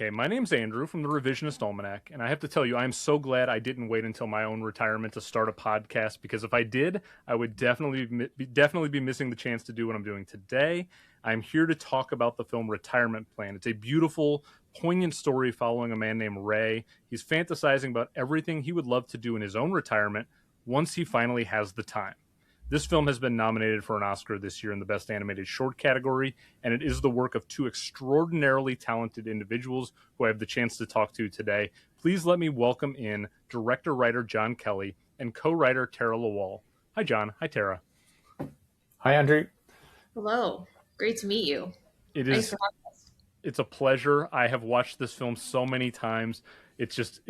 Okay, my name's Andrew from the Revisionist Almanac, and I have to tell you, I'm so glad I didn't wait until my own retirement to start a podcast, because if I did, I would definitely be missing the chance to do what I'm doing today. I'm here to talk about the film Retirement Plan. It's a beautiful, poignant story following a man named Ray. He's fantasizing about everything he would love to do in his own retirement once he finally has the time. This film has been nominated for an Oscar this year in the Best Animated Short category, and it is the work of two extraordinarily talented individuals who I have the chance to talk to today. Please let me welcome in director-writer John Kelly and co-writer Tara Lawall. Hi, John. Hi, Tara. Hi, Andrew. Hello. Great to meet you. Thanks for having us. It's a pleasure. I have watched this film so many times. It's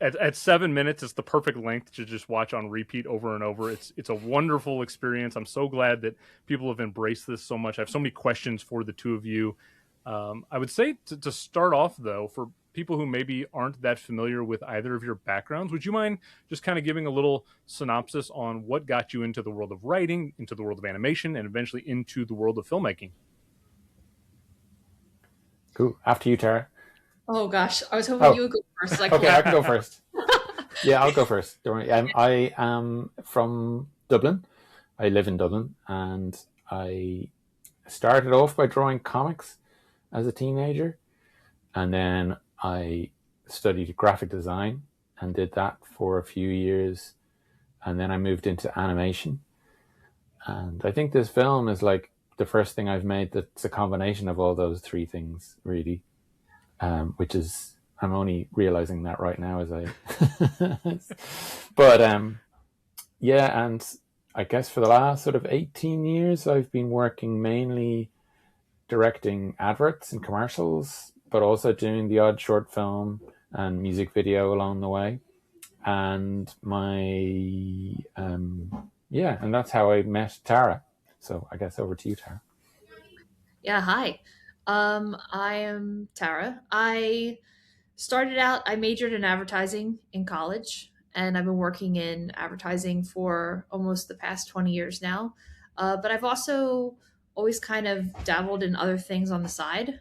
at 7 minutes, it's the perfect length to just watch on repeat over and over. It's a wonderful experience. I'm so glad that people have embraced this so much. I have so many questions for the two of you. I would say to start off, though, for people who maybe aren't that familiar with either of your backgrounds, would you mind just kind of giving a little synopsis on what got you into the world of writing, into the world of animation, and eventually into the world of filmmaking? Cool. After you, Tara. Oh gosh, I was hoping you would go first. Okay, I can go first. Yeah, I'll go first. Don't worry. I am from Dublin. I live in Dublin, and I started off by drawing comics as a teenager, and then I studied graphic design and did that for a few years, and then I moved into animation. And I think this film is like the first thing I've made that's a combination of all those three things, really. Which is, I'm only realizing that right now as I, but yeah, and I guess for the last sort of 18 years, I've been working mainly directing adverts and commercials, but also doing the odd short film and music video along the way. And and that's how I met Tara. So I guess over to you, Tara. Yeah, hi. I am Tara. I majored in advertising in college, and I've been working in advertising for almost the past 20 years now. But I've also always kind of dabbled in other things on the side.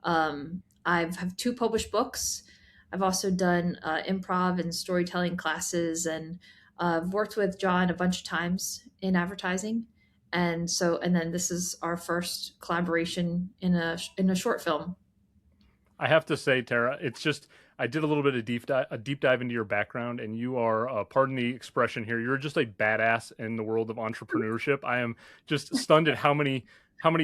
Have two published books. I've also done improv and storytelling classes, and I've worked with John a bunch of times in advertising. And then this is our first collaboration in a short film. I have to say, Tara, it's just I did a little bit of deep dive into your background, and you are, pardon the expression here, you're just a badass in the world of entrepreneurship. I am just stunned at how many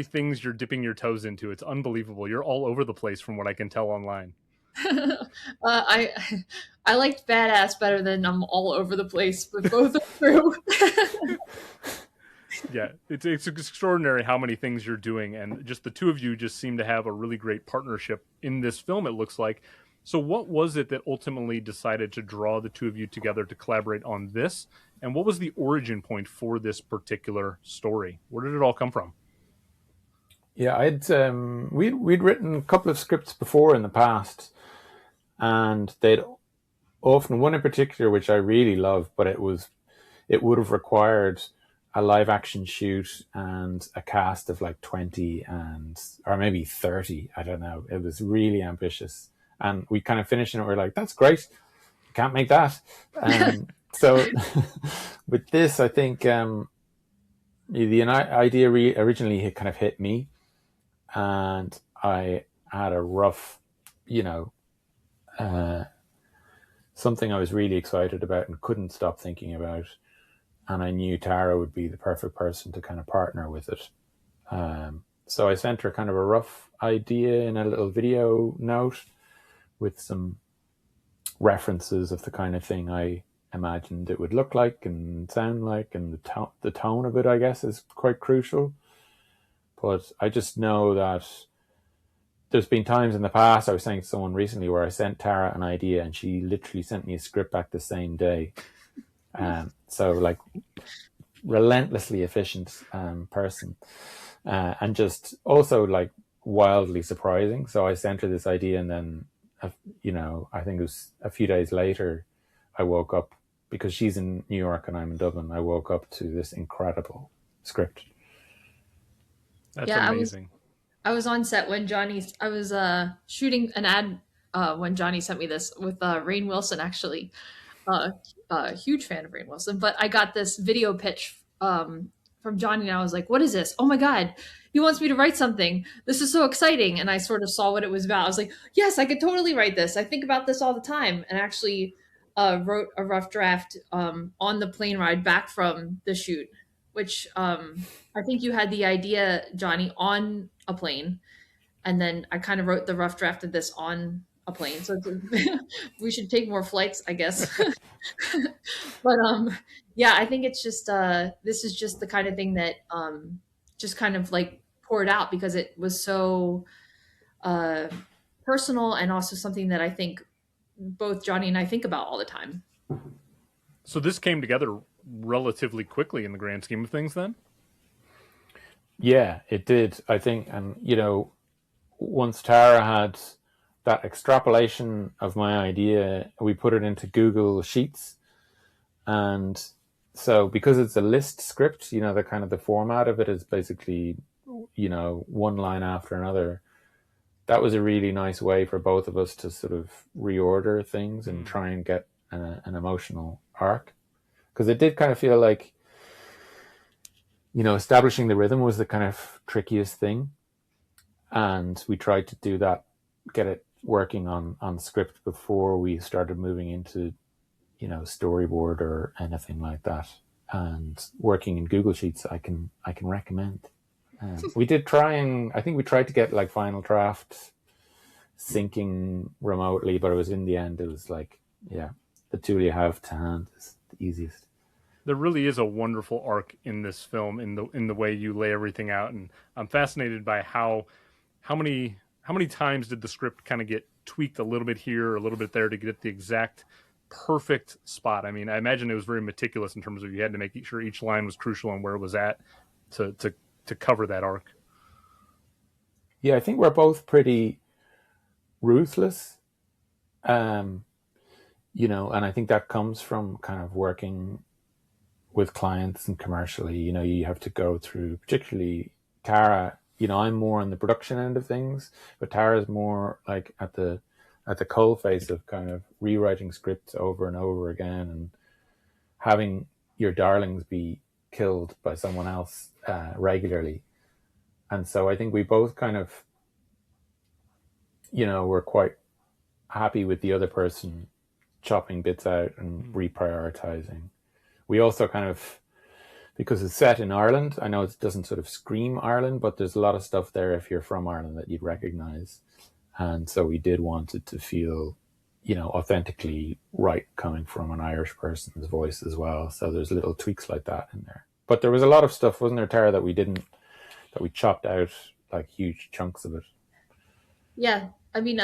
things you're dipping your toes into. It's unbelievable. You're all over the place from what I can tell online. I liked badass better than I'm all over the place, but both are true. Yeah, it's extraordinary how many things you're doing, and just the two of you just seem to have a really great partnership in this film, it looks like. So what was it that ultimately decided to draw the two of you together to collaborate on this, and what was the origin point for this particular story? Where did it all come from? Yeah, we'd written a couple of scripts before in the past, and they'd often, one in particular which I really love, but it would have required a live action shoot and a cast of like 20 or maybe 30. I don't know. It was really ambitious. And we kind of finished and we're like, that's great. Can't make that. So with this, I think the idea originally had kind of hit me, and I had a rough, something I was really excited about and couldn't stop thinking about. And I knew Tara would be the perfect person to kind of partner with it. So I sent her kind of a rough idea in a little video note with some references of the kind of thing I imagined it would look like and sound like, and the tone of it, I guess, is quite crucial. But I just know that there's been times in the past, I was saying to someone recently, where I sent Tara an idea and she literally sent me a script back the same day. So like relentlessly efficient person, and just also like wildly surprising. So I sent her this idea, and then I think it was a few days later I woke up, because she's in New York and I'm in Dublin, I woke up to this incredible script. That's amazing. I was on set when Johnny. I was shooting an ad when Johnny sent me this with Rainn Wilson actually. Uh, huge fan of Rainn Wilson, but I got this video pitch from Johnny, and I was like, "What is this? Oh my god, he wants me to write something. This is so exciting!" And I sort of saw what it was about. I was like, "Yes, I could totally write this. I think about this all the time." And actually, wrote a rough draft on the plane ride back from the shoot, which I think you had the idea, Johnny, on a plane, and then I kind of wrote the rough draft of this on a plane. So we should take more flights, I guess. But yeah, I think it's just this is just the kind of thing that just kind of like poured out because it was so uh personal and also something that I think both Johnny and I think about all the time. So this came together relatively quickly in the grand scheme of things then? Yeah, it did, I think. And, once Tara had that extrapolation of my idea, we put it into Google Sheets. And so because it's a list script, the kind of the format of it is basically, one line after another. That was a really nice way for both of us to sort of reorder things and try and get an emotional arc. Because it did kind of feel like, establishing the rhythm was the kind of trickiest thing. And we tried to do that, get it working on script before we started moving into, storyboard or anything like that. And working in Google Sheets, I can recommend. We did try, and I think we tried to get like Final Draft syncing remotely, but it was in the end, it was like, yeah, the tool you have to hand is the easiest. There really is a wonderful arc in this film in the way you lay everything out, and I'm fascinated by how many times did the script kind of get tweaked a little bit here, a little bit there to get the exact perfect spot. I mean, I imagine it was very meticulous in terms of you had to make sure each line was crucial and where it was at to cover that arc. Yeah, I think we're both pretty ruthless. Um, and I think that comes from kind of working with clients and commercially. You have to go through, particularly Tara. I'm more on the production end of things, but Tara's more like at the coal face of kind of rewriting scripts over and over again and having your darlings be killed by someone else regularly. And so I think we both kind of, were quite happy with the other person chopping bits out and reprioritizing. We also kind of, because it's set in Ireland, I know it doesn't sort of scream Ireland, but there's a lot of stuff there if you're from Ireland that you'd recognize. And so we did want it to feel, authentically right coming from an Irish person's voice as well. So there's little tweaks like that in there. But there was a lot of stuff, wasn't there, Tara, that we chopped out like huge chunks of it. Yeah, I mean,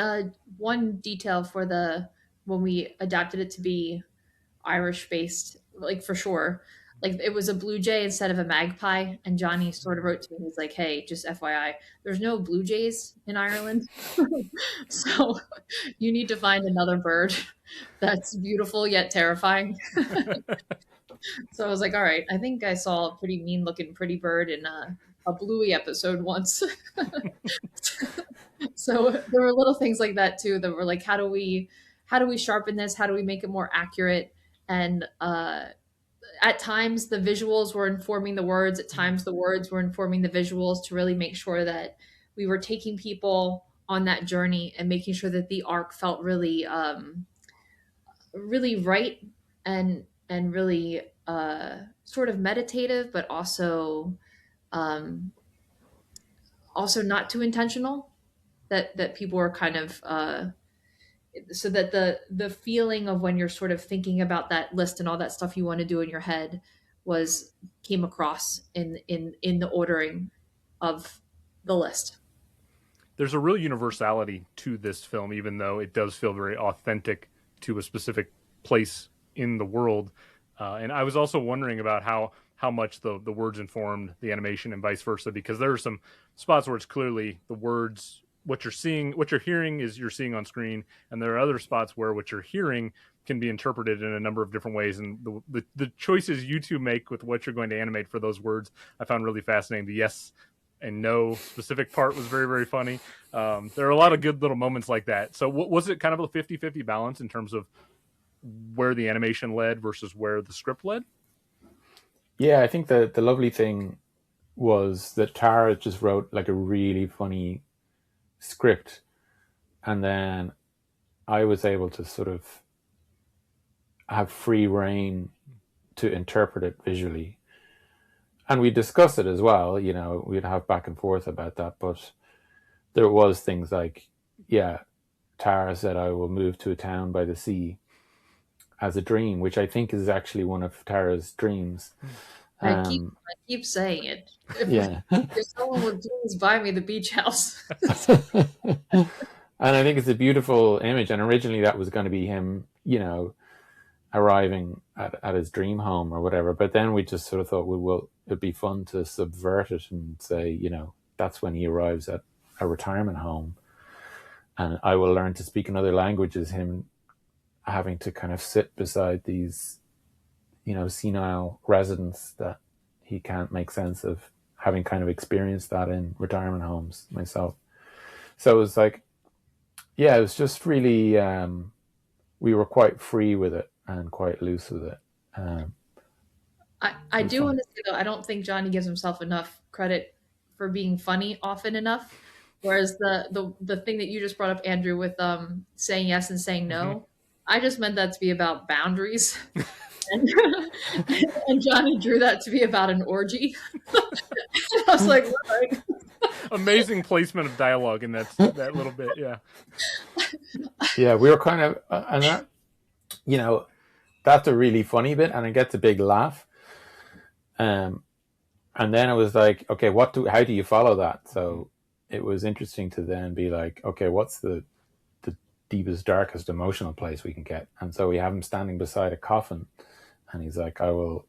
one detail for the when we adapted it to be Irish based, like for sure. Like it was a blue jay instead of a magpie, and Johnny sort of wrote to me. He's like, "Hey, just FYI, there's no blue jays in Ireland, so you need to find another bird that's beautiful yet terrifying." So I was like, "All right, I think I saw a pretty mean looking pretty bird in a Bluey episode once." So there were little things like that too that were like, how do we sharpen this? How do we make it more accurate? And at times the visuals were informing the words. At times the words were informing the visuals to really make sure that we were taking people on that journey and making sure that the arc felt really, really right and really sort of meditative, but um, also not too intentional. That people were kind of so that the feeling of when you're sort of thinking about that list and all that stuff you want to do in your head was came across in the ordering of the list. There's a real universality to this film, even though it does feel very authentic to a specific place in the world. And I was also wondering about how much the words informed the animation and vice versa, because there are some spots where it's clearly the words, what you're hearing is you're seeing on screen, and there are other spots where what you're hearing can be interpreted in a number of different ways, and the choices you two make with what you're going to animate for those words I found really fascinating. The yes and no specific part was very, very funny. There are a lot of good little moments like that. So was it kind of a 50-50 balance in terms of where the animation led versus where the script led? Yeah, I think the lovely thing was that Tara just wrote like a really funny script, and then I was able to sort of have free reign to interpret it visually. And we discussed it as well, you know, we'd have back and forth about that, but there was things like, yeah, Tara said I will move to a town by the sea as a dream, which I think is actually one of Tara's dreams. I keep saying it. Yeah. If someone would please buy me the beach house. And I think it's a beautiful image. And originally that was going to be him, you know, arriving at his dream home or whatever. But then we just sort of thought, well, it'd be fun to subvert it and say, you know, that's when he arrives at a retirement home. And I will learn to speak another languages, him having to kind of sit beside these, you know, senile residents that he can't make sense of, having kind of experienced that in retirement homes myself. So it was like, yeah, it was just really, we were quite free with it and quite loose with it. I do want to say though, I don't think Johnny gives himself enough credit for being funny often enough. Whereas the thing that you just brought up, Andrew, with saying yes and saying no, I just meant that to be about boundaries. And, and Johnny drew that to be about an orgy. I was like, what? Amazing placement of dialogue in that little bit. Yeah. Yeah, we were kind of, and that, you know, that's a really funny bit, and it gets a big laugh. And then it was like, okay, how do you follow that? So it was interesting to then be like, okay, what's the deepest, darkest emotional place we can get? And so we have him standing beside a coffin, and he's like, I will,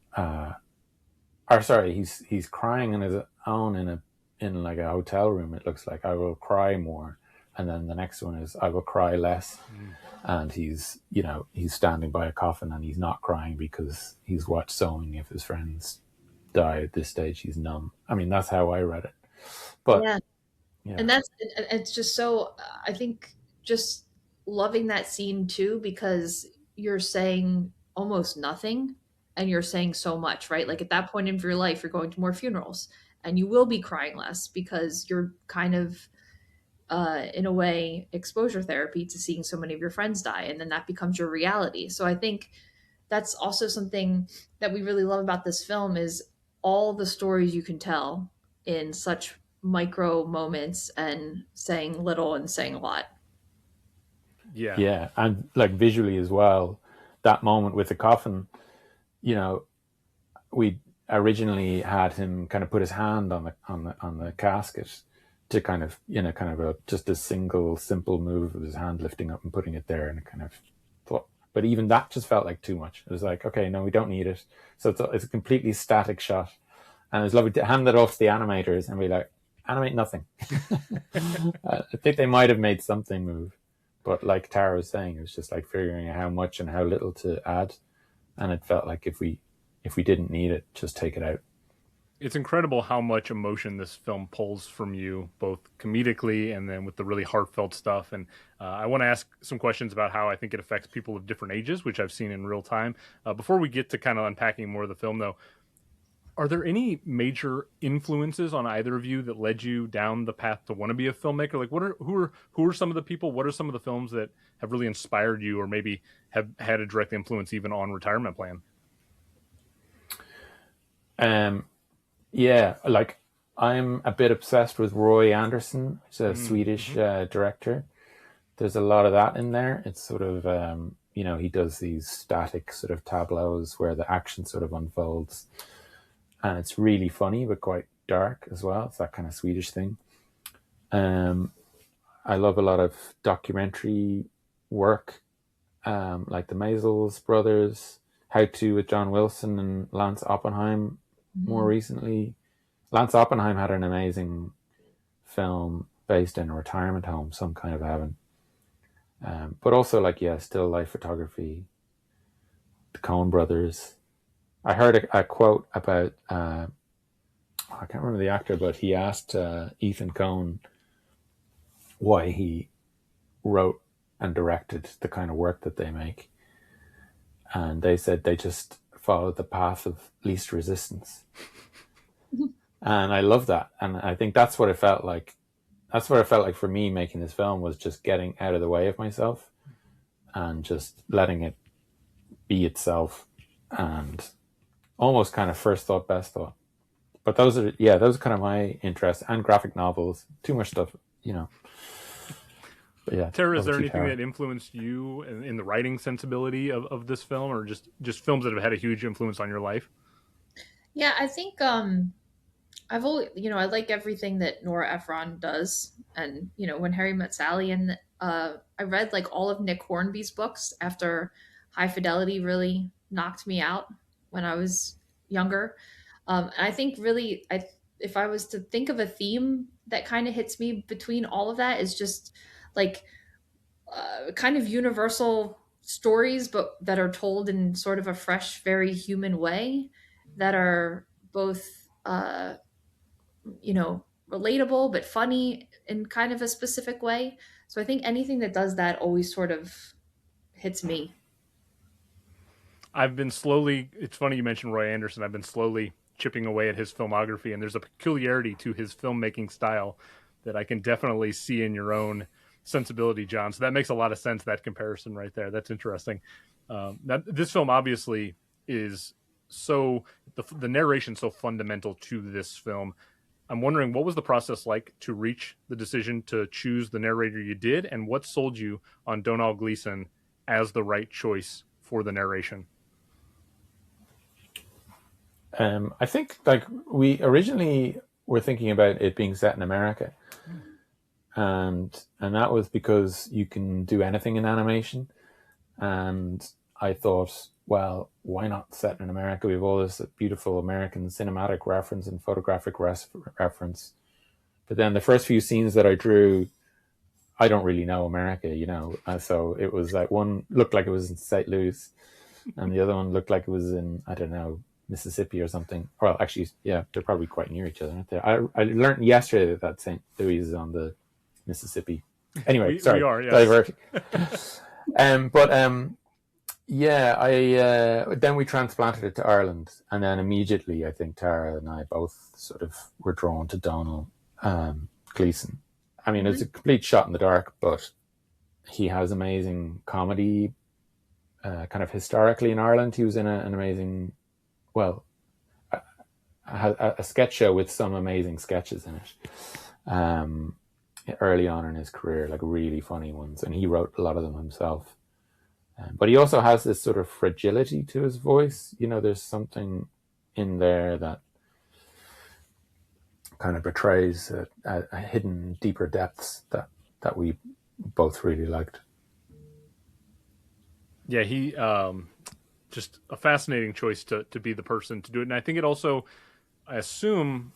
he's crying on his own in like a hotel room. It looks like, I will cry more. And then the next one is, I will cry less. And he's, you know, he's standing by a coffin and he's not crying because he's watched so many of his friends die. At this stage, he's numb. I mean, that's how I read it. But Yeah. yeah. And it's just so, I think just loving that scene too, because you're saying almost nothing and you're saying so much, right? Like at that point in your life, you're going to more funerals and you will be crying less because you're kind of, in a way, exposure therapy to seeing so many of your friends die. And then that becomes your reality. So I think that's also something that we really love about this film is all the stories you can tell in such micro moments and saying little and saying a lot. Yeah, and like visually as well, that moment with the coffin, you know, we originally had him kind of put his hand on the casket to kind of, you know, kind of just a single simple move of his hand lifting up and putting it there, and kind of thought, but even that just felt like too much. It was like, okay, no, we don't need it. So it's a completely static shot, and it was lovely to hand that off to the animators and be like, animate nothing. I think they might have made something move, but like Tara was saying, it was just like figuring out how much and how little to add, and it felt like if we didn't need it, just take it out. It's incredible how much emotion this film pulls from you, both comedically and then with the really heartfelt stuff. And I want to ask some questions about how I think it affects people of different ages, which I've seen in real time. Before we get to kind of unpacking more of the film, though, are there any major influences on either of you that led you down the path to want to be a filmmaker? Like, who are some of the people? What are some of the films that have really inspired you, or maybe have had a direct influence even on Retirement Plan? Yeah, like I'm a bit obsessed with Roy Andersson, who's a Swedish director. There's a lot of that in there. It's sort of, you know, he does these static sort of tableaus where the action sort of unfolds. And it's really funny, but quite dark as well. It's that kind of Swedish thing. I love a lot of documentary work, like the Maisels brothers, How To with John Wilson and Lance Oppenheim. More recently, Lance Oppenheim had an amazing film based in a retirement home, Some Kind of Heaven. But also, like, yeah, still life photography, the Coen brothers. I heard a quote about I can't remember the actor, but he asked Ethan Coen why he wrote and directed the kind of work that they make, and they said they just followed the path of least resistance. And I love that, and I think that's what it felt like. That's what it felt like for me making this film, was just getting out of the way of myself and just letting it be itself, and almost kind of first thought, best thought. But those are kind of my interests, and graphic novels. Too much stuff, you know. But yeah. Tara, is there over to anything Tara. that influenced you in the writing sensibility of this film, or just films that have had a huge influence on your life? Yeah, I think I've always, I like everything that Nora Ephron does, and when Harry Met Sally, and I read like all of Nick Hornby's books after High Fidelity really knocked me out when I was younger. And I think really, if I was to think of a theme that kind of hits me between all of that, is just like kind of universal stories, but that are told in sort of a fresh, very human way, that are both. Relatable but funny in kind of a specific way. So I think anything that does that always sort of hits me. I've been slowly. It's funny you mentioned Roy Anderson. I've been slowly chipping away at his filmography, and there's a peculiarity to his filmmaking style that I can definitely see in your own sensibility, John. So that makes a lot of sense. That comparison right there. That's interesting. That this film obviously is so the narration so fundamental to this film. I'm wondering, what was the process like to reach the decision to choose the narrator you did, and what sold you on Donal Gleeson as the right choice for the narration? I think like we originally were thinking about it being set in America, and that was because you can do anything in animation. And I thought, well, why not set in America? We have all this beautiful American cinematic reference and photographic reference. But then the first few scenes that I drew, I don't really know America, you know. So it was like one looked like it was in St. Louis, and the other one looked like it was in, I don't know, Mississippi or something. Well, actually, yeah, they're probably quite near each other, aren't they? I learned yesterday that St. Louis is on the Mississippi. Anyway, We sorry, are, yes. diverting. But yeah, I then we transplanted it to Ireland, and then immediately I think Tara and I both sort of were drawn to Donal Gleeson. I mean, it's a complete shot in the dark, but he has amazing comedy. Kind of historically in Ireland, he was in an amazing, well, a sketch show with some amazing sketches in it. Early on in his career, like really funny ones, and he wrote a lot of them himself. But he also has this sort of fragility to his voice. You know, there's something in there that kind of betrays a hidden, deeper depths that we both really liked. Yeah, he just a fascinating choice to be the person to do it, and I think it also, I assume,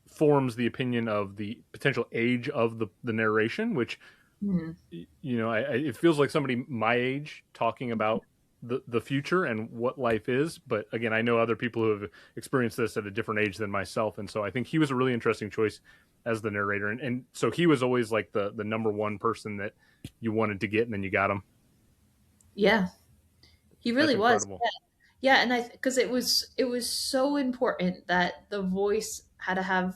forms the opinion of the potential age of the narration, which it feels like somebody my age talking about the future and what life is. But again, I know other people who have experienced this at a different age than myself, and so I think he was a really interesting choice as the narrator. And so he was always like the number one person that you wanted to get, and then you got him. Yeah, he That's really was. incredible. Yeah, and I because it was so important that the voice had to have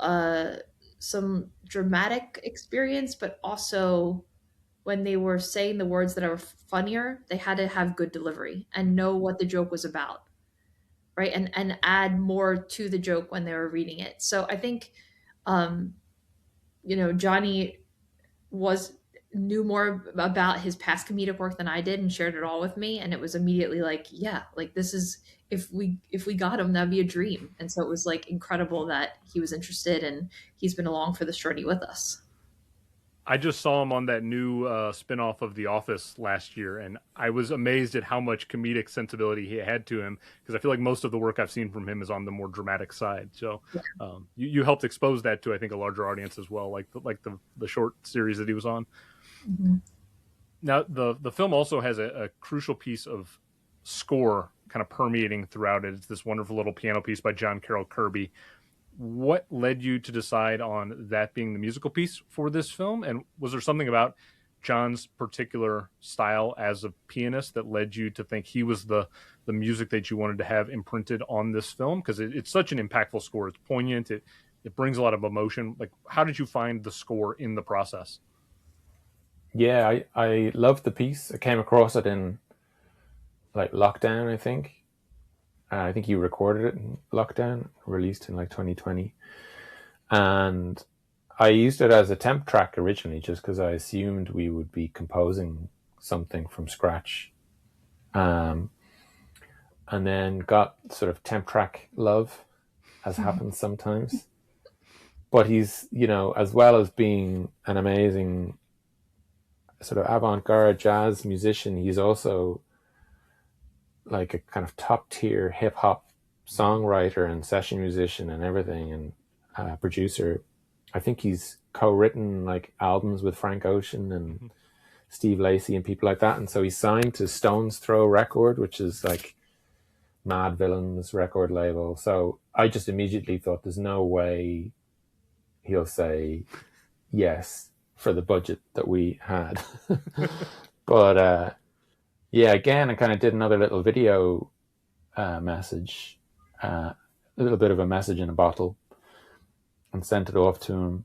uh some dramatic experience, but also when they were saying the words that are funnier, they had to have good delivery and know what the joke was about, right? And add more to the joke when they were reading it. So I think um Johnny was knew more about his past comedic work than I did and shared it all with me, and it was immediately like, yeah, like this is, if we got him, that'd be a dream. And so it was like incredible that he was interested, and he's been along for this journey with us. I just saw him on that new spinoff of The Office last year, and I was amazed at how much comedic sensibility he had to him, because I feel like most of the work I've seen from him is on the more dramatic side. So you helped expose that to, I think, a larger audience as well, like the short series that he was on. Mhm. Now, the film also has a crucial piece of score kind of permeating throughout it. It's this wonderful little piano piece by John Carroll Kirby. What led you to decide on that being the musical piece for this film? And was there something about John's particular style as a pianist that led you to think he was the music that you wanted to have imprinted on this film? Because it's such an impactful score. It's poignant. It brings a lot of emotion. Like, how did you find the score in the process? Yeah, I loved the piece. I came across it in like lockdown, I think. I think you recorded it in lockdown, released in like 2020. And I used it as a temp track originally just because I assumed we would be composing something from scratch. Um, and then got sort of temp track love, as happens sometimes. But he's, as well as being an amazing sort of avant-garde jazz musician, he's also like a kind of top tier hip hop songwriter and session musician and everything, and producer. I think he's co-written like albums with Frank Ocean and Steve Lacy and people like that. And so he's signed to Stone's Throw Record, which is like Mad Villains record label. So I just immediately thought there's no way he'll say yes for the budget that we had. But yeah, again, I kind of did another little video message, a little bit of a message in a bottle, and sent it off to him.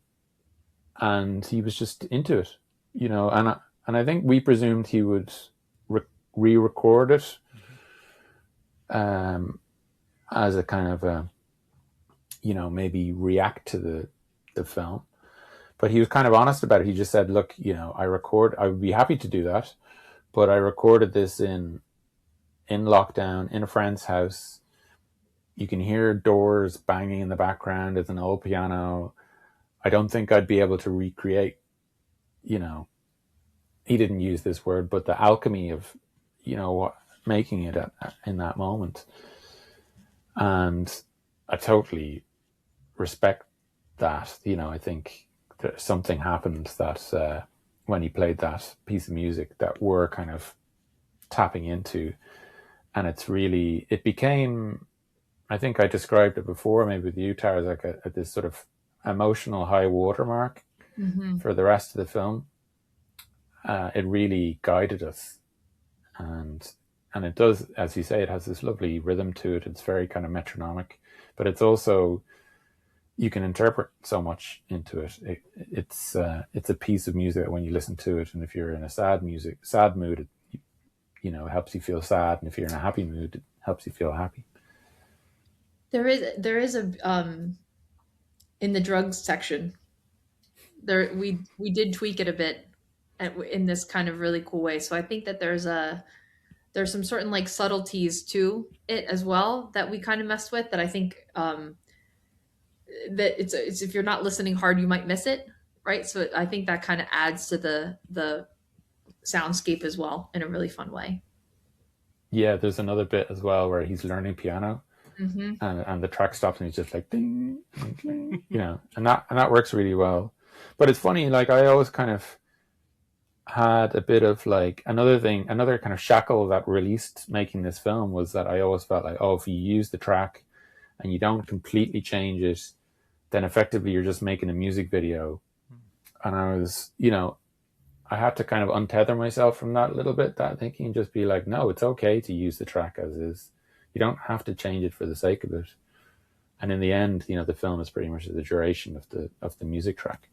And he was just into it, and I think we presumed he would re-record it as a kind of a, maybe react to the film. But he was kind of honest about it. He just said, look, I would be happy to do that, but I recorded this in lockdown in a friend's house. You can hear doors banging in the background. It's an old piano. I don't think I'd be able to recreate, he didn't use this word, but the alchemy of, making it in that moment. And I totally respect that. I think something happened that when he played that piece of music that we're kind of tapping into. And it became, I think I described it before, maybe with you, Tara, as like this sort of emotional high watermark for the rest of the film. It really guided us. And it does, as you say, it has this lovely rhythm to it. It's very kind of metronomic, but it's also, you can interpret so much into it. It's a piece of music that when you listen to it, and if you're in a sad mood, it helps you feel sad, and if you're in a happy mood, it helps you feel happy. There is a in the drugs section. There we did tweak it a bit in this kind of really cool way. So I think that there's some certain like subtleties to it as well that we kind of messed with that I think that it's if you're not listening hard you might miss it, right? So I think that kind of adds to the soundscape as well in a really fun way. Yeah, there's another bit as well where he's learning piano, Mm-hmm. and the track stops and he's just like ding, ding, and that works really well. But it's funny, like I always kind of had a bit of like another kind of shackle that released making this film was that I always felt like, oh, if you use the track and you don't completely change it, then effectively you're just making a music video. And I was, I had to kind of untether myself from that a little bit, that thinking, and just be like, no, it's okay to use the track as is. You don't have to change it for the sake of it. And in the end, the film is pretty much the duration of the music track.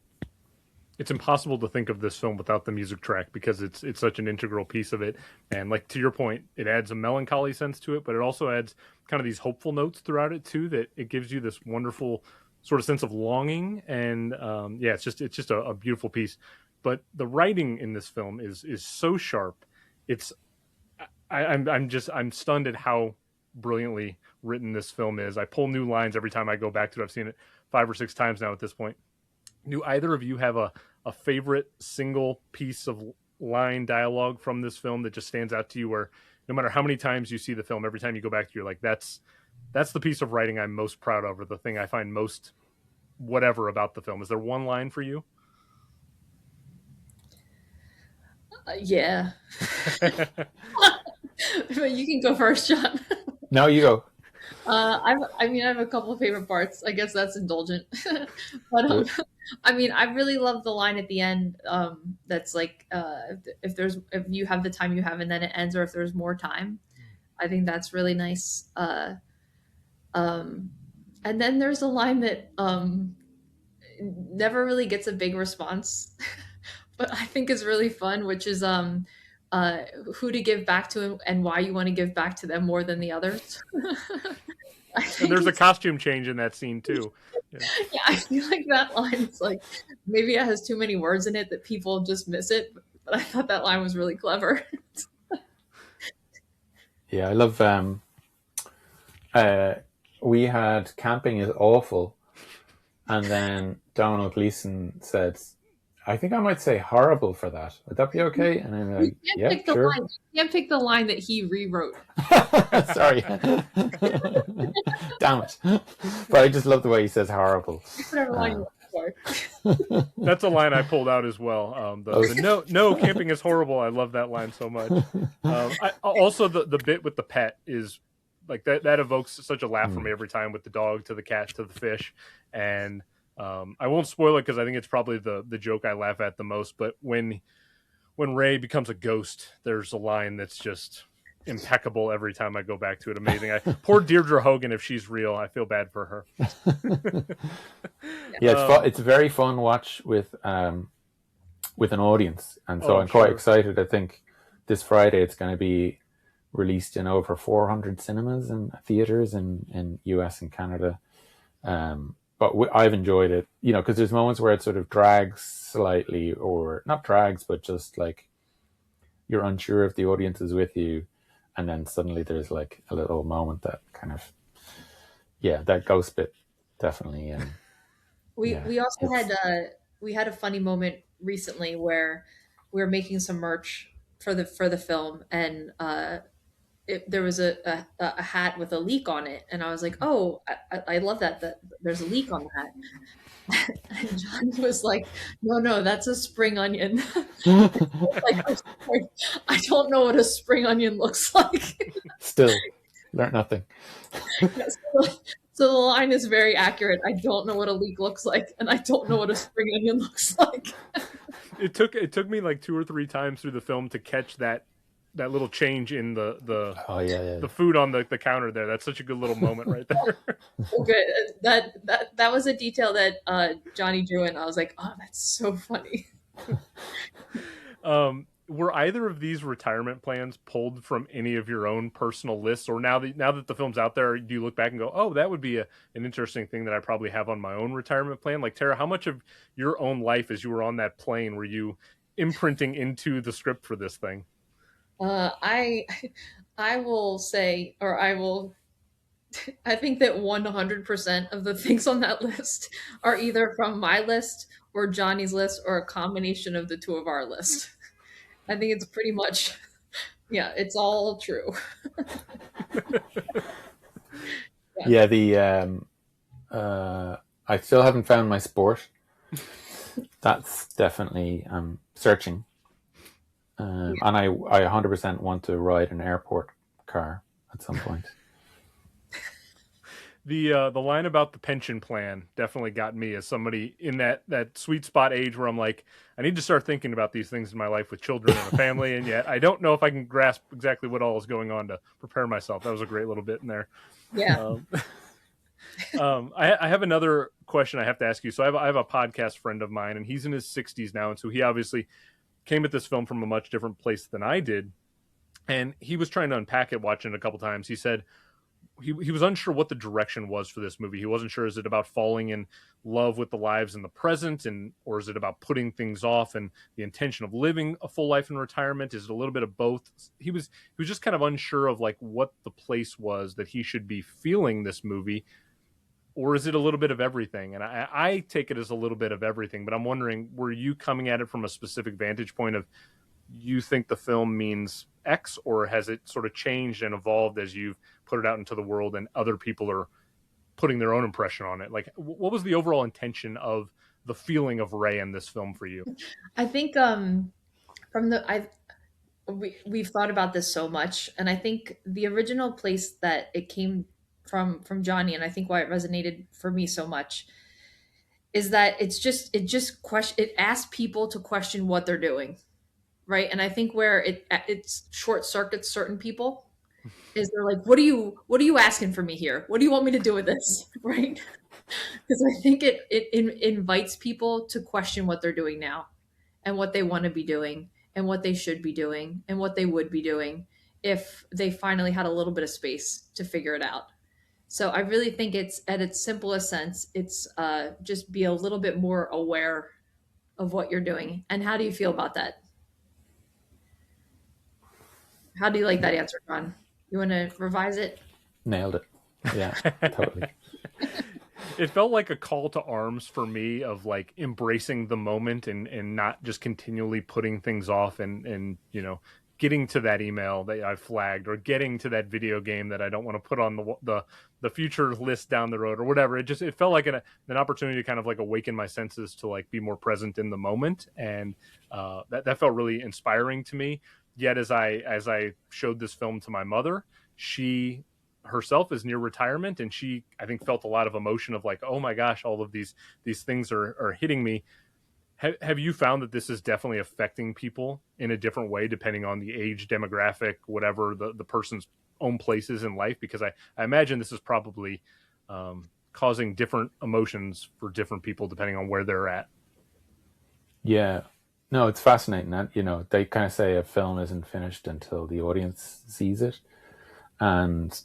It's impossible to think of this film without the music track because it's such an integral piece of it. And like to your point, it adds a melancholy sense to it, but it also adds kind of these hopeful notes throughout it too. That it gives you this wonderful sort of sense of longing, and yeah, it's just a beautiful piece. But the writing in this film is so sharp. I'm stunned at how brilliantly written this film is. I pull new lines every time I go back to it. I've seen it 5 or 6 times now at this point. Do either of you have a favorite single piece of line dialogue from this film that just stands out to you, where no matter how many times you see the film, every time you go back to, you're like, that's the piece of writing I'm most proud of, or the thing I find most whatever about the film? Is there one line for you? Yeah. But you can go first, John. No, you go. I have a couple of favorite parts. I guess that's indulgent, but Do it. I mean, I really love the line at the end. That's like, if you have the time you have, and then it ends, or if there's more time. I think that's really nice. Um, and then there's a line that never really gets a big response, but I think is really fun, which is uh, who to give back to and why you want to give back to them more than the others. I And think there's a it's costume change in that scene too. Yeah. yeah, I feel like that line is like maybe it has too many words in it that people just miss it. But I thought that line was really clever. Yeah, I love. Uh, we had camping is awful, and then Donald Gleason said, "I think I might say horrible for that. Would that be okay?" And I'm You like, can't "Yeah, pick the sure." line. You can't pick the line that he rewrote. Sorry. Damn it. But I just love the way he says horrible. Whatever line Uh, you want for. That's a line I pulled out as well. The no camping is horrible. I love that line so much. Also the bit with the pet is like that evokes such a laugh for me every time, with the dog to the cat to the fish. And I won't spoil it because I think it's probably the joke I laugh at the most. But when Ray becomes a ghost, there's a line that's just impeccable every time I go back to it. Amazing. Poor Deirdre Hogan, if she's real, I feel bad for her. Yeah, it's fun. It's a very fun watch with an audience, and so I'm quite excited. I think this Friday it's going to be released in over 400 cinemas and theaters in US and Canada. But I've enjoyed it, because there's moments where it sort of drags slightly, or not drags, but just like you're unsure if the audience is with you, and then suddenly there's like a little moment that kind of, that ghost bit definitely. And We also had we had a funny moment recently where we were making some merch for the film, and there was a hat with a leak on it, and I was like, "Oh, I love that there's a leak on the hat." And John was like, "No, that's a spring onion." Like, I'm sorry, I don't know what a spring onion looks like. Still learned nothing. Yes. So the line is very accurate. I don't know what a leek looks like, and I don't know what a spring onion looks like. It took me like 2 or 3 times through the film to catch that little change in the food on the counter there. That's such a good little moment right there. Okay, that was a detail that Johnny drew in. I was like, oh, that's so funny. Were either of these retirement plans pulled from any of your own personal lists, or now that the film's out there, do you look back and go, oh, that would be an interesting thing that I probably have on my own retirement plan? Like, Tara, how much of your own life as you were on that plane were you imprinting into the script for this thing? I will say, or I think that 100% of the things on that list are either from my list or Johnny's list or a combination of the two of our list. I think it's pretty much, yeah, it's all true. Yeah, the I still haven't found my sport. That's definitely searching. And I 100% want to ride an airport car at some point. The line about the pension plan definitely got me as somebody in that sweet spot age where I'm like, I need to start thinking about these things in my life with children and a family, and yet I don't know if I can grasp exactly what all is going on to prepare myself. That was a great little bit in there. Yeah. I have another question I have to ask you. So I have a podcast friend of mine, and he's in his 60s now, and so he obviously came at this film from a much different place than I did, and he was trying to unpack it, watching it a couple times. He said he was unsure what the direction was for this movie. He wasn't sure, is it about falling in love with the lives in the present, or is it about putting things off and the intention of living a full life in retirement? Is it a little bit of both? He was just kind of unsure of like what the place was that he should be feeling this movie, or is it a little bit of everything? And I take it as a little bit of everything, but I'm wondering, were you coming at it from a specific vantage point of, you think the film means X, or has it sort of changed and evolved as you've put it out into the world and other people are putting their own impression on it? Like, what was the overall intention of the feeling of Ray in this film for you? I think from the we've thought about this so much, and I think the original place that it came from Johnny, and I think why it resonated for me so much is that it asks people to question what they're doing, right? And I think where it's short circuits certain people is they're like, what are you asking for me here? What do you want me to do with this? Right? Because I think it invites people to question what they're doing now and what they want to be doing and what they should be doing and what they would be doing if they finally had a little bit of space to figure it out. So I really think it's at its simplest sense, it's just be a little bit more aware of what you're doing. And how do you feel about that? How do you like that answer, John? You want to revise it? Nailed it. Yeah, totally. It felt like a call to arms for me of like embracing the moment and not just continually putting things off and getting to that email that I flagged or getting to that video game that I don't want to put on the future list down the road or whatever. It felt like an opportunity to kind of like awaken my senses to like be more present in the moment, and that felt really inspiring to me. Yet as I showed this film to my mother, she herself is near retirement, and she, I think, felt a lot of emotion of like, oh my gosh, all of these things are hitting me. Have you found that this is definitely affecting people in a different way depending on the age demographic, whatever the person's own place is in life? Because I imagine this is probably causing different emotions for different people depending on where they're at. Yeah. No, it's fascinating that, they kind of say a film isn't finished until the audience sees it. And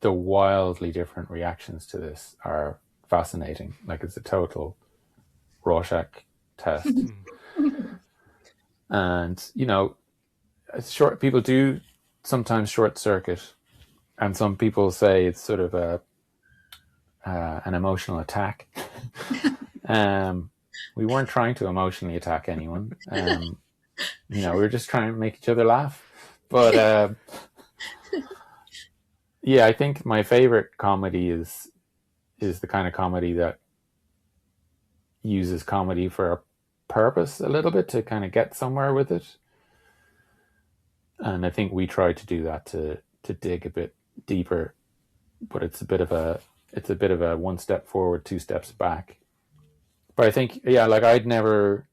the wildly different reactions to this are fascinating. Like, it's a total Rorschach test. And, short people do sometimes short circuit, and some people say it's sort of an emotional attack. We weren't trying to emotionally attack anyone. We were just trying to make each other laugh. But yeah, I think my favorite comedy is the kind of comedy that uses comedy for a purpose a little bit to kind of get somewhere with it. And I think we try to do that to dig a bit deeper, but it's a bit of a one step forward, two steps back. But I think, yeah, like the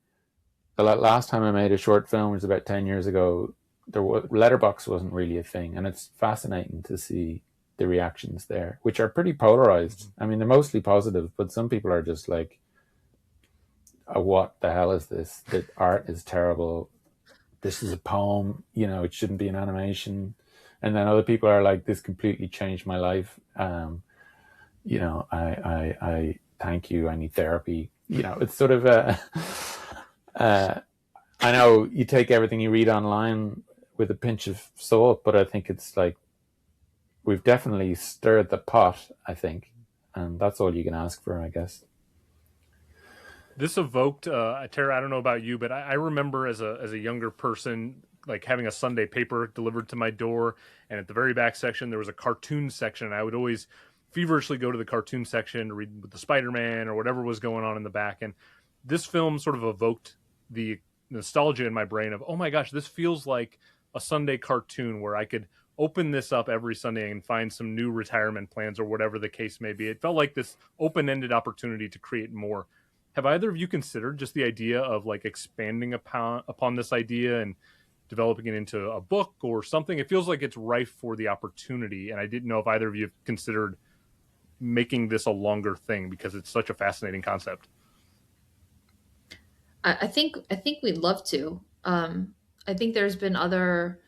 last time I made a short film was about 10 years ago. Letterbox wasn't really a thing, and it's fascinating to see the reactions there, which are pretty polarized. I mean, they're mostly positive, but some people are just like, what the hell is this? The art is terrible. This is a poem, it shouldn't be an animation. And then other people are like, this completely changed my life. I thank you. I need therapy. It's sort of I know you take everything you read online with a pinch of salt, but I think it's like, we've definitely stirred the pot, I think. And that's all you can ask for, I guess. This evoked, Tara, I don't know about you, but I remember as a younger person, like having a Sunday paper delivered to my door, and at the very back section there was a cartoon section, and I would always feverishly go to the cartoon section to read with the Spider-Man or whatever was going on in the back. And this film sort of evoked the nostalgia in my brain of, oh my gosh, this feels like a Sunday cartoon where I could open this up every Sunday and find some new retirement plans or whatever the case may be. It felt like this open-ended opportunity to create more. Have either of you considered just the idea of like expanding upon this idea and developing it into a book or something? It feels like it's rife for the opportunity, and I didn't know if either of you have considered making this a longer thing because it's such a fascinating concept. I think we'd love to. I think there's been other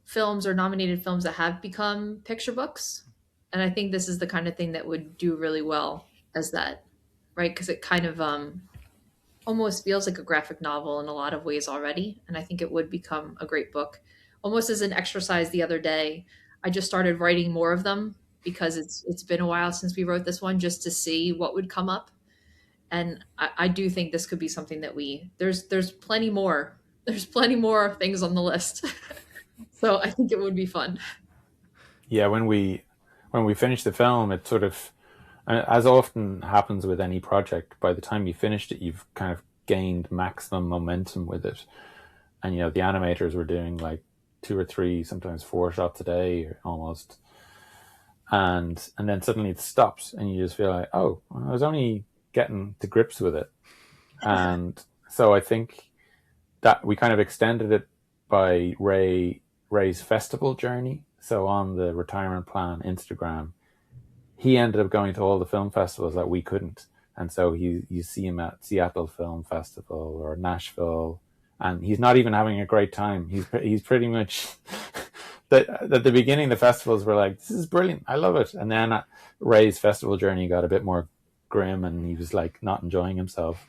films or nominated films that have become picture books, and I think this is the kind of thing that would do really well as that, right? Because it kind of almost feels like a graphic novel in a lot of ways already, and I think it would become a great book. Almost as an exercise the other day, I just started writing more of them because it's been a while since we wrote this one, just to see what would come up. And I do think this could be something that there's plenty more. There's plenty more things on the list. So I think it would be fun. Yeah, when we finished the film, it sort of, as often happens with any project, by the time you finished it, you've kind of gained maximum momentum with it. and the animators were doing like 2 or 3, sometimes 4 shots a day almost, and then suddenly it stops, and you just feel like, oh, I was only getting to grips with it. And so I think that we kind of extended it by Ray's festival journey. So on the Retirement Plan Instagram, he ended up going to all the film festivals that we couldn't. And so you see him at Seattle Film Festival or Nashville, and he's not even having a great time. He's pretty much at the beginning, the festivals were like, this is brilliant, I love it. And then Ray's festival journey got a bit more grim, and he was like not enjoying himself.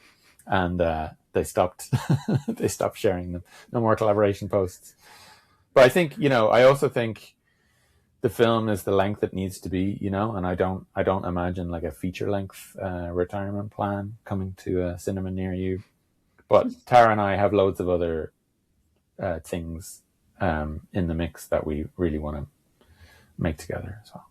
And they stopped they stopped sharing them. No more collaboration posts. But I think, I also think the film is the length it needs to be, and I don't imagine like a feature length retirement plan coming to a cinema near you. But Tara and I have loads of other things in the mix that we really want to make together as well.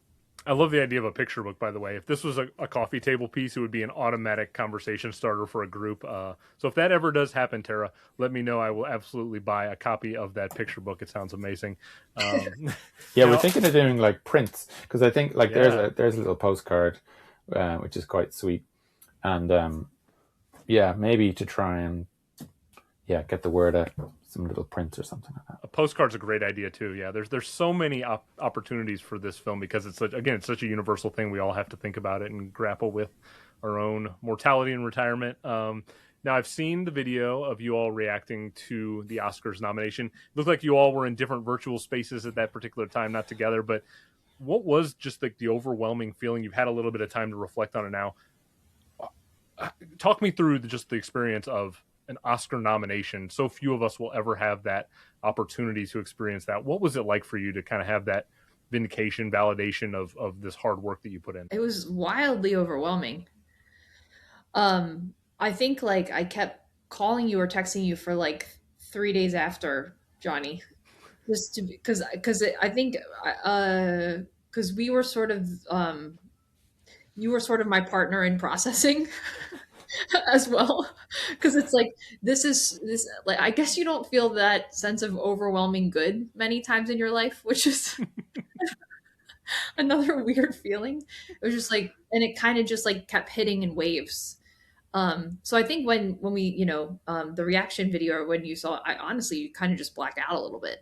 I love the idea of a picture book, by the way. If this was a coffee table piece, it would be an automatic conversation starter for a group. So if that ever does happen, Tara, let me know. I will absolutely buy a copy of that picture book. It sounds amazing. We're thinking of doing like prints, because I think like there's a little postcard, which is quite sweet. And maybe to try and get the word out, some little prints or something like that. A postcard's a great idea too. Yeah, there's so many opportunities for this film, because it's such a universal thing. We all have to think about it and grapple with our own mortality and retirement. Now, I've seen the video of you all reacting to the Oscars nomination. It looked like you all were in different virtual spaces at that particular time, not together. But what was just like the overwhelming feeling? You've had a little bit of time to reflect on it now. Talk me through just the experience of an Oscar nomination. So few of us will ever have that opportunity to experience that. What was it like for you to kind of have that vindication, validation of this hard work that you put in? It was wildly overwhelming. I think like I kept calling you or texting you for like 3 days after, Johnny, just to because I think because we were sort of you were sort of my partner in processing as well, because it's like this like I guess you don't feel that sense of overwhelming good many times in your life, which is another weird feeling. It was just like, and it kind of just like kept hitting in waves. So I think when we, the reaction video, or when you saw, I honestly, you kind of just blacked out a little bit,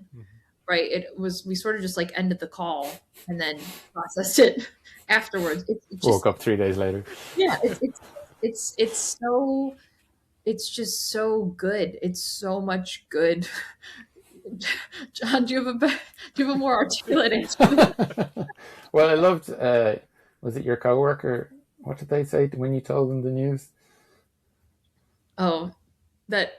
right? We sort of just like ended the call and then processed it afterwards. It just, woke up 3 days later. Yeah. It's just so good. It's so much good. John, do you have a more articulate answer? Well, I loved, was it your coworker? What did they say when you told them the news? Oh, that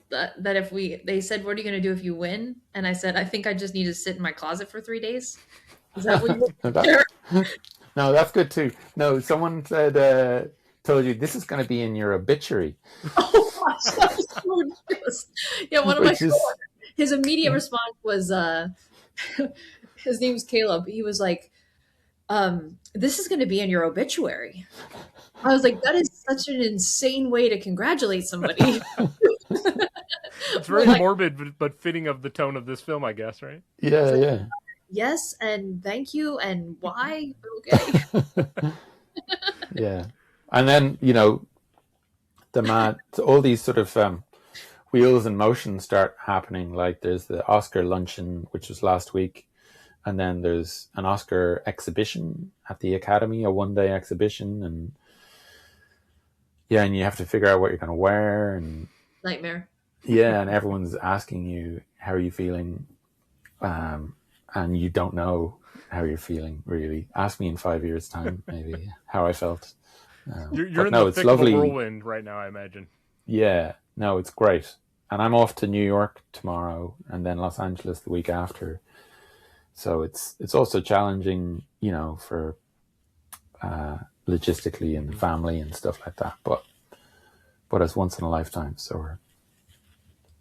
if they said, what are you going to do if you win? And I said, I think I just need to sit in my closet for 3 days. Is that what you No, that's good too. No, someone said, told you this is going to be in your obituary. Oh gosh, that was so ridiculous. Yeah, one of my coworkers, his immediate response was, his name's Caleb. He was like, this is going to be in your obituary. I was like, that is such an insane way to congratulate somebody. It's very morbid, but fitting of the tone of this film, I guess, right? Yeah, yeah. Yes, and thank you, and why? Okay. Yeah. And then, all these sort of wheels in motion start happening. Like there's the Oscar luncheon, which was last week. And then there's an Oscar exhibition at the Academy, a one-day exhibition. And you have to figure out what you're going to wear. And nightmare. Yeah, and everyone's asking you, how are you feeling? And you don't know how you're feeling, really. Ask me in 5 years' time, maybe, how I felt. You're in the thick of a whirlwind right now, I imagine. Yeah, no, it's great. And I'm off to New York tomorrow, and then Los Angeles the week after. So it's also challenging, for logistically and family and stuff like that. But it's once in a lifetime, so we're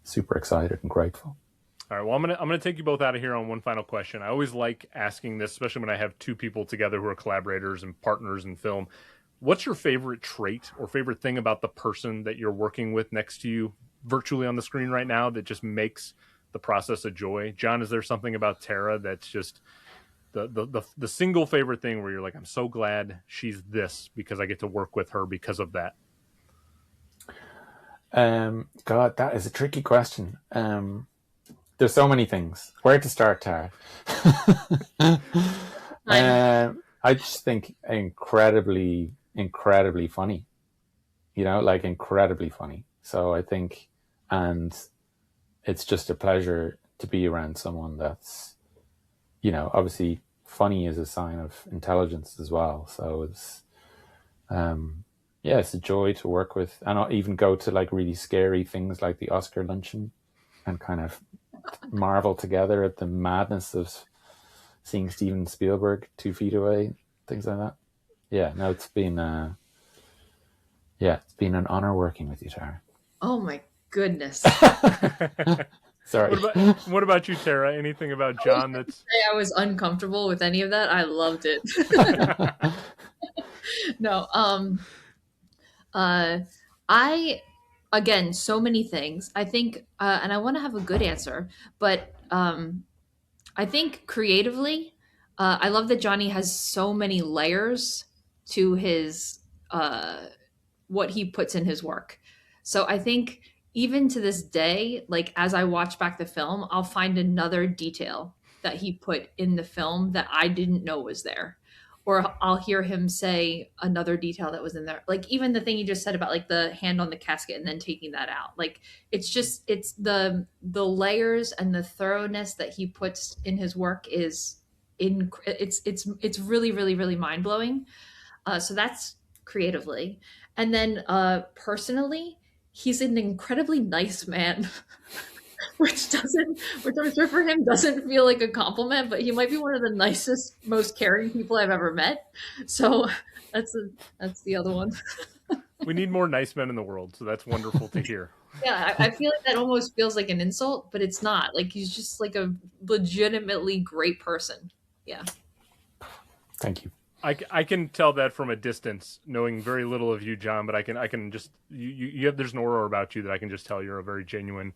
super excited and grateful. All right. Well, I'm gonna take you both out of here on one final question. I always like asking this, especially when I have two people together who are collaborators and partners in film. What's your favorite trait or favorite thing about the person that you're working with next to you virtually on the screen right now that just makes the process a joy. John, is there something about Tara that's just the single favorite thing where you're like, I'm so glad she's this because I get to work with her because of that? God, that is a tricky question. There's so many things. Where to start, Tara? I just think incredibly, incredibly funny. Like incredibly funny. So I think, and it's just a pleasure to be around someone that's, obviously funny is a sign of intelligence as well. So it's, it's a joy to work with. And I'll even go to like really scary things like the Oscar luncheon and kind of marvel together at the madness of seeing Steven Spielberg 2 feet away, things like that. Yeah, no, it's been an honor working with you, Tara. Oh my goodness. Sorry. What about you, Tara? Anything about John that's... I was uncomfortable with any of that. I loved it. No, again, so many things. I think, and I want to have a good answer, but I think creatively, I love that Johnny has so many layers to his what he puts in his work. So I think even to this day, like as I watch back the film, I'll find another detail that he put in the film that I didn't know was there. Or I'll hear him say another detail that was in there. Like even the thing you just said about like the hand on the casket and then taking that out. Like it's the layers and the thoroughness that he puts in his work is it's really really really mind blowing. So that's creatively. And then personally, he's an incredibly nice man, which I'm sure for him doesn't feel like a compliment, but he might be one of the nicest, most caring people I've ever met. So that's the other one. We need more nice men in the world, so that's wonderful to hear. Yeah, I feel like that almost feels like an insult, but it's not. Like he's just like a legitimately great person. Yeah. Thank you. I can tell that from a distance, knowing very little of you, John. But I can just you have there's an aura about you that I can just tell you're a very genuine,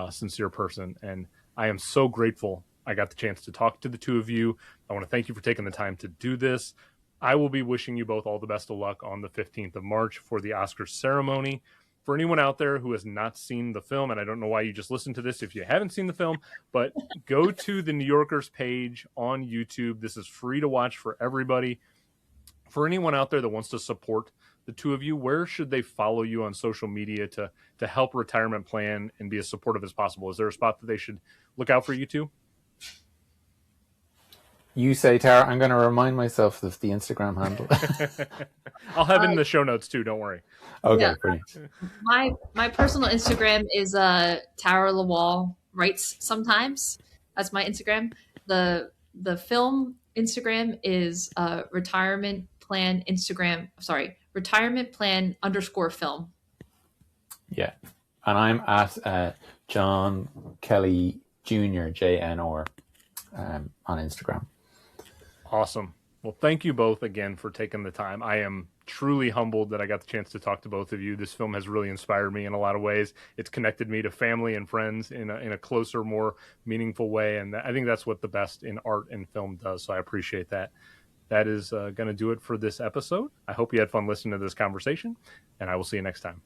sincere person, and I am so grateful I got the chance to talk to the two of you. I want to thank you for taking the time to do this. I will be wishing you both all the best of luck on the 15th of March for the Oscars ceremony. For anyone out there who has not seen the film, and I don't know why you just listened to this if you haven't seen the film, but go to the New Yorker's page on YouTube. This is free to watch for everybody. For anyone out there that wants to support the two of you, where should they follow you on social media to help retirement plan and be as supportive as possible? Is there a spot that they should look out for you two? You say, Tara. I'm going to remind myself of the Instagram handle. I'll have it in the show notes too. Don't worry. Okay, Yeah. brilliant. My personal Instagram is Tara Lawall writes sometimes. That's my Instagram. The film Instagram is retirement plan Instagram. Sorry, retirement plan _film. Yeah, and I'm at John Kelly Jr. JNR on Instagram. Awesome. Well, thank you both again for taking the time. I am truly humbled that I got the chance to talk to both of you. This film has really inspired me in a lot of ways. It's connected me to family and friends in a closer, more meaningful way. And I think that's what the best in art and film does. So I appreciate that. That is going to do it for this episode. I hope you had fun listening to this conversation, and I will see you next time.